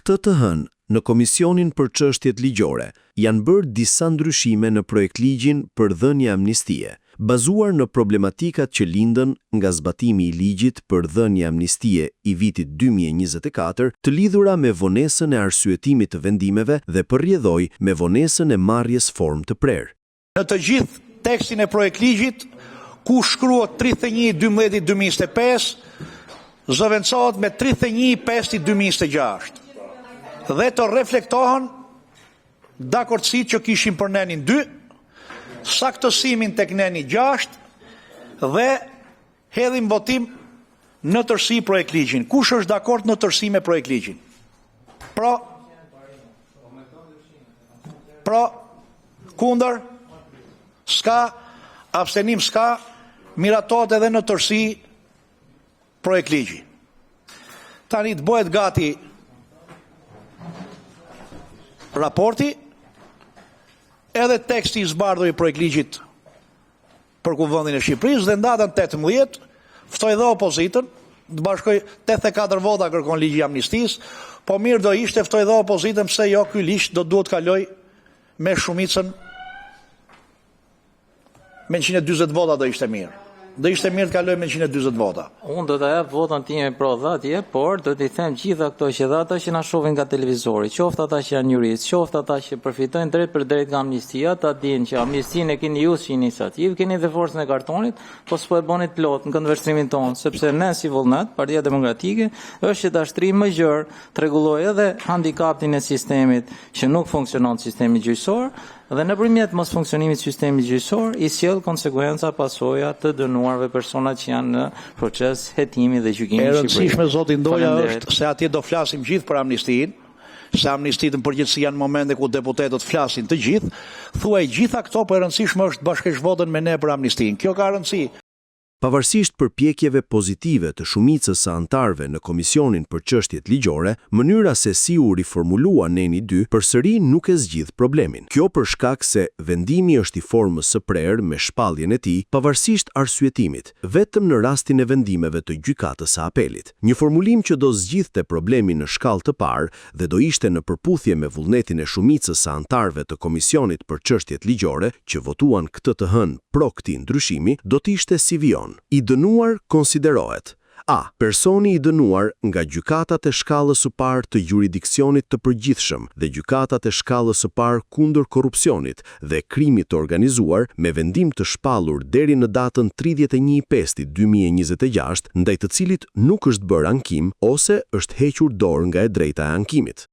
Këtë të hënë, në Komisionin për Çështjet Ligjore, janë bërë disa ndryshime në projektligjin për dhënie amnistie, bazuar në problematikat që lindën nga zbatimi i ligjit për dhënie amnistie i vitit 2024, të lidhura me vonesën e arsyetimit të vendimeve dhe përrjedhoi me vonesën e marrjes formë të prerë. Në të gjithë tekstin e projektligjit, ku shkruhet 31/12/2025, zëvendësohet me 31/5/2026. Dhe të reflektohen dakordësitë që kishin për nenin 2, saktësimin tek neni 6 dhe hedhim votim në tërësi projektligjin. Kush është dakord në tërësi me projektligjin? Pro, kundër, s'ka, abstenim s'ka, miratohet edhe në tërësi projektligji. Tani të bëhet gati raporti, edhe teksti i zbardhur i projektligjit për Kuvendin e Shqipërisë dhe datën 18 ftoi dhe opozitën, të bashkoj 84 vota kërkon ligji i amnistisë, po mirë do ishte ftoi dhe opozitën pse jo ky ligj do duhet kaloj me shumicën me 140 vota do ishte mirë. Do ishte mirë të kaloj me 140 vota. Unë do të jap votën time pro dhe atje, por do t'i them gjitha këto që dhe ata që na shohin nga televizori, qoftë ata që janë juristë, qoftë ata që përfitojnë drejt për drejt nga amnistia, ta dinë që amnistinë e keni ju si iniciativë, keni dhe forcën e kartonit, po s'po e bëni plot në këndvështrimin tonë, sepse ne si vullnet, Partia Demokratike, është që dashtrim më gjerë të rregullojë edhe handikapin e sistemit që nuk funksionon sistemi gjyqësor, dhe nëpërmjet mos funksionimit sistemit gjyqësor i sjell konsekuenca pasoja të dënuarve persona që janë në proces hetimi dhe gjykimi e në Shqipëri. rëndësishme zoti Ndoja është se atje do flasim gjithë për amnistin, se amnistit në përgjithësi janë momente ku deputetët flasin të gjithë, thuaj gjitha këto për rëndësishme është bashkësh votën me ne për amnistin. Kjo ka rëndësi. Pavarësisht përpjekjeve pozitive të shumicës së anëtarëve në Komisionin për Çështjet Ligjore, mënyra se si u riformulua neni 2 përsëri nuk e zgjidh problemin. Kjo për shkak se vendimi është i formës së prerë me shpalljen e tij, pavarësisht arsyetimit, vetëm në rastin e vendimeve të gjykatës së apelit. Një formulim që do zgjidhte problemin në shkallë të parë dhe do ishte në përputhje me vullnetin e shumicës së anëtarëve të Komisionit për Çështjet Ligjore, që votuan këtë të hënë pro këtij ndryshimi, do të ishte si vion. I dënuar konsiderohet: A. Personi i dënuar nga gjykatat e shkallës së parë të juridiksionit të përgjithshëm dhe gjykatat e shkallës së parë kundër korrupsionit dhe krimit të organizuar me vendim të shpallur deri në datën 31/5/2026, ndaj të cilit nuk është bërë ankim ose është hequr dorë nga e drejta e ankimit.